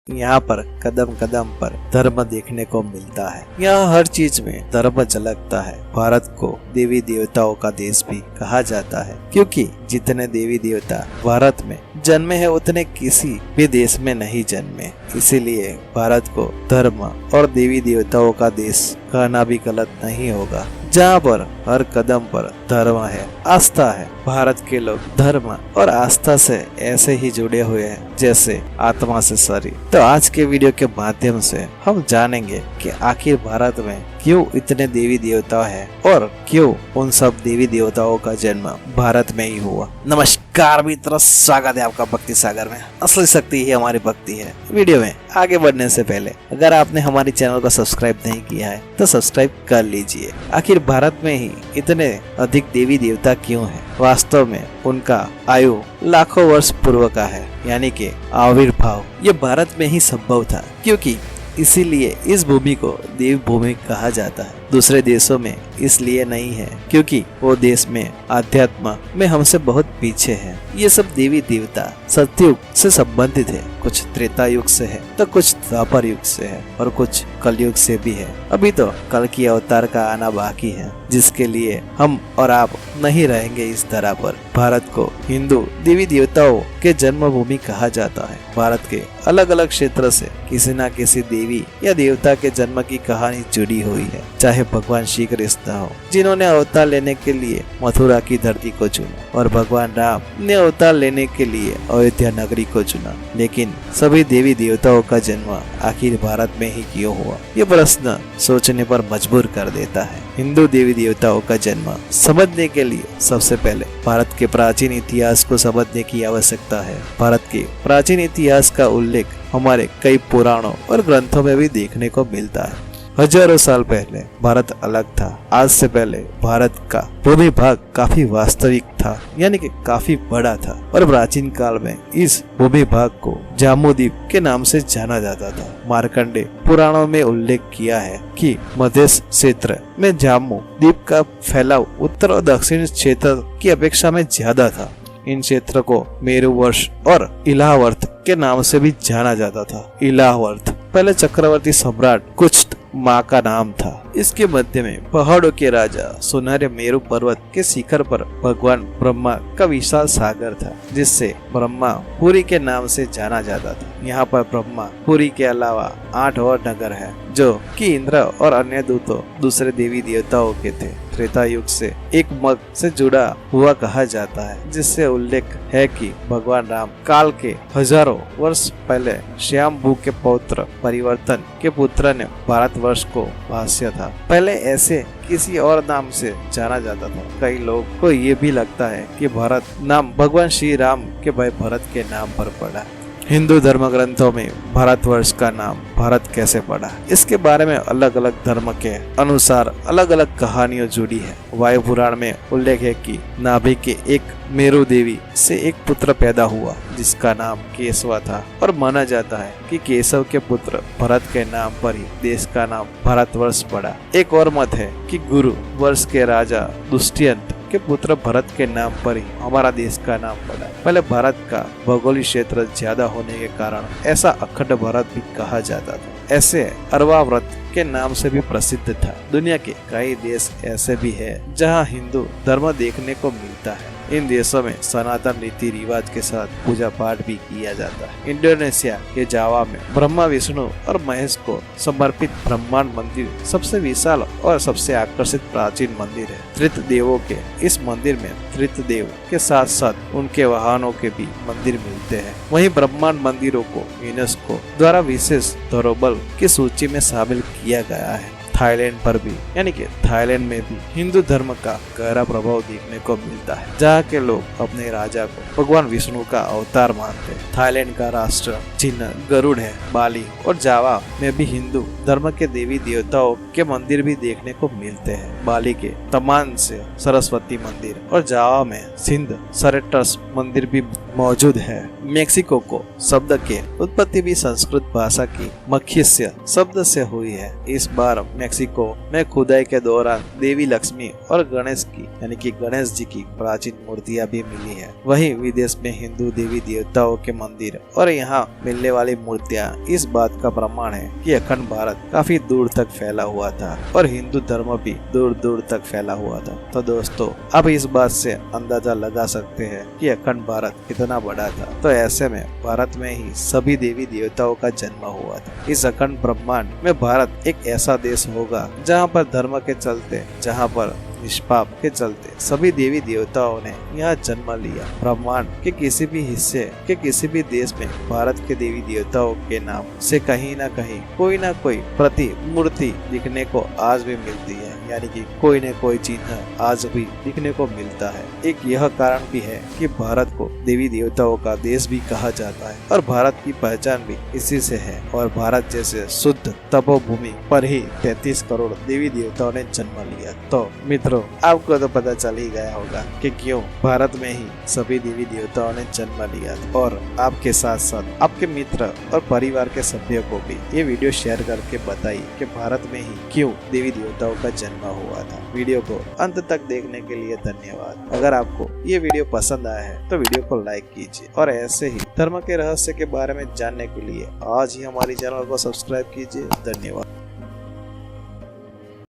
यहाँ पर कदम कदम पर धर्म देखने को मिलता है। यहाँ हर चीज में धर्म झलकता है। भारत को देवी देवताओं का देश भी कहा जाता है, क्योंकि जितने देवी देवता भारत में जन्मे हैं उतने किसी भी देश में नहीं जन्मे। इसीलिए भारत को धर्म और देवी देवताओं का देश कहना भी गलत नहीं होगा। जहाँ पर हर कदम पर धर्म है, आस्था है। भारत के लोग धर्म और आस्था से ऐसे ही जुड़े हुए हैं जैसे आत्मा से शरीर। तो आज के वीडियो के माध्यम से हम जानेंगे कि आखिर भारत में क्यों इतने देवी देवता हैं और क्यों उन सब देवी देवताओं का जन्म भारत में ही हुआ। नमस्कार मित्रों, स्वागत है आपका भक्ति सागर में। असली शक्ति ही हमारी भक्ति है। वीडियो में आगे बढ़ने से पहले अगर आपने हमारे चैनल को सब्सक्राइब नहीं किया है तो सब्सक्राइब कर लीजिए। आखिर भारत में ही इतने अधिक देवी देवता क्यों हैं? वास्तव में उनका आयु लाखों वर्ष पूर्व का है, यानी कि आविर्भाव ये भारत में ही संभव था, क्योंकि इसीलिए इस भूमि को देव भूमि कहा जाता है। दूसरे देशों में इसलिए नहीं है क्योंकि वो देश में आध्यात्म में हमसे बहुत पीछे है। ये सब देवी देवता सतयुग से संबंधित है, कुछ त्रेता युग से है तो कुछ द्वापर युग से है और कुछ कलयुग से भी है। अभी तो कल की अवतार का आना बाकी है, जिसके लिए हम और आप नहीं रहेंगे इस धरा पर। भारत को हिंदू देवी देवताओं के जन्मभूमि कहा जाता है। भारत के अलग अलग क्षेत्र से किसी न किसी देवी या देवता के जन्म की कहानी जुड़ी हुई है। चाहे भगवान श्री कृष्ण हो, जिन्होंने अवतार लेने के लिए मथुरा की धरती को चुना, और भगवान राम ने अवतार लेने के लिए अयोध्या नगरी को चुना, लेकिन सभी देवी देवताओं का जन्म आखिर भारत में ही क्यों हुआ? ये प्रश्न सोचने पर मजबूर कर देता है। हिंदू देवी देवताओं का जन्म समझने के लिए सबसे पहले भारत के प्राचीन इतिहास को समझने की आवश्यकता है। भारत के प्राचीन इतिहास का उल्लेख हमारे कई पुराणों और ग्रंथों में भी देखने को मिलता है। हजारों साल पहले भारत अलग था। आज से पहले भारत का भूमि भाग काफी वास्तविक था, यानी कि काफी बड़ा था, और प्राचीन काल में इस भूमि भाग को जाम्बूद्वीप के नाम से जाना जाता था। मार्कंडेय पुराणों में उल्लेख किया है कि मध्य क्षेत्र में जाम्बू द्वीप का फैलाव उत्तर और दक्षिण क्षेत्र की अपेक्षा में ज्यादा था। इन क्षेत्र को मेरुवर्ष और इलाहावर्त के नाम से भी जाना जाता था। इलाहावर्त पहले चक्रवर्ती सम्राट कुष्ट माँ का नाम था। इसके मध्य में पहाड़ों के राजा सुनहरे मेरु पर्वत के शिखर पर भगवान ब्रह्मा का विशाल सागर था, जिससे ब्रह्मा पुरी के नाम से जाना जाता था। यहाँ पर ब्रह्मा पुरी के अलावा 8 और नगर है, जो कि इंद्र और अन्य दूतों दूसरे देवी देवताओं के थे। त्रेता युग से एक मग से जुड़ा हुआ कहा जाता है, जिससे उल्लेख है कि भगवान राम काल के हजारों वर्ष पहले श्यामभू के पौत्र परिवर्तन के पुत्र ने भारतवर्ष को भाष्य था। पहले ऐसे किसी और नाम से जाना जाता था। कई लोग को ये भी लगता है कि भारत नाम भगवान श्री राम के भाई भरत के नाम पर पड़ा। हिंदू धर्म ग्रंथों में भारतवर्ष का नाम भारत कैसे पड़ा, इसके बारे में अलग अलग धर्म के अनुसार अलग अलग कहानियां जुड़ी है। वायु पुराण में उल्लेख है कि नाभि के एक मेरु देवी से एक पुत्र पैदा हुआ, जिसका नाम केशव था, और माना जाता है कि केशव के पुत्र भरत के नाम पर ही देश का नाम भारतवर्ष पड़ा। एक और मत है कि गुरु वर्ष के राजा दुष्यंत के पुत्र भरत के नाम पर ही हमारा देश का नाम पड़ा। पहले भारत का भौगोलिक क्षेत्र ज्यादा होने के कारण ऐसा अखंड भारत भी कहा जाता था। ऐसे अरवाव्रत के नाम से भी प्रसिद्ध था। दुनिया के कई देश ऐसे भी है जहां हिंदू धर्म देखने को मिलता है। इन देशों में सनातन रीति रिवाज के साथ पूजा पाठ भी किया जाता है। इंडोनेशिया के जावा में ब्रह्मा विष्णु और महेश को समर्पित ब्रह्मांड मंदिर सबसे विशाल और सबसे आकर्षित प्राचीन मंदिर है। त्रित देवों के इस मंदिर में त्रित देव के साथ साथ उनके वाहनों के भी मंदिर मिलते हैं। वहीं ब्रह्मांड मंदिरों को यूनेस्को द्वारा विशेष धरोहर की सूची में शामिल किया गया है। थाईलैंड पर भी, यानी कि थाईलैंड में भी हिंदू धर्म का गहरा प्रभाव देखने को मिलता है, जहाँ के लोग अपने राजा को भगवान विष्णु का अवतार मानते हैं। थाईलैंड का राष्ट्र चिन्ह गरुड़ है। बाली और जावा में भी हिंदू धर्म के देवी देवताओं के मंदिर भी देखने को मिलते हैं। बाली के तमान से सरस्वती मंदिर और जावा में सिंध सरेटस मंदिर भी मौजूद है। मेक्सिको को शब्द के उत्पत्ति भी संस्कृत भाषा की मख्यस्य शब्द से हुई है। इस बार मेक्सिको में खुदाई के दौरान देवी लक्ष्मी और गणेश की यानी कि गणेश जी की प्राचीन मूर्तियां भी मिली है। वहीं विदेश में हिंदू देवी देवताओं के मंदिर और यहाँ मिलने वाली मूर्तियां इस बात का प्रमाण है कि अखंड भारत काफी दूर तक फैला हुआ था और हिंदू धर्म भी दूर दूर तक फैला हुआ था। तो दोस्तों अब इस बात से अंदाजा लगा सकते हैं कि अखंड भारत कितना बड़ा था। तो ऐसे में भारत में ही सभी देवी देवताओं का जन्म हुआ था। इस अखंड ब्रह्मांड में भारत एक ऐसा देश होगा जहाँ पर धर्म के चलते, जहाँ पर निष्पाप के चलते सभी देवी देवताओं ने यहाँ जन्म लिया। ब्रह्मांड के किसी भी हिस्से के किसी भी देश में भारत के देवी देवताओं के नाम से कहीं ना कहीं कोई ना कोई प्रतिमूर्ति दिखने को आज भी मिलती है, यानी कि कोई न कोई चिन्ह आज भी दिखने को मिलता है। एक यह कारण भी है कि भारत को देवी देवताओं का देश भी कहा जाता है और भारत की पहचान भी इसी से है। और भारत जैसे शुद्ध तपोभूमि पर ही 33 करोड़ देवी देवताओं ने जन्म लिया। तो मित्रों आपको तो पता चल ही गया होगा कि क्यों भारत में ही सभी देवी देवताओं ने जन्म लिया। और आपके साथ साथ आपके मित्र और परिवार के सभ्यों को भी ये वीडियो शेयर करके बताइए कि भारत में ही क्यों देवी देवताओं का जन्म हुआ था। वीडियो को अंत तक देखने के लिए धन्यवाद। अगर आपको ये वीडियो पसंद आया है तो वीडियो को लाइक कीजिए और ऐसे ही धर्म के रहस्य के बारे में जानने के लिए आज ही हमारी चैनल को सब्सक्राइब कीजिए। धन्यवाद।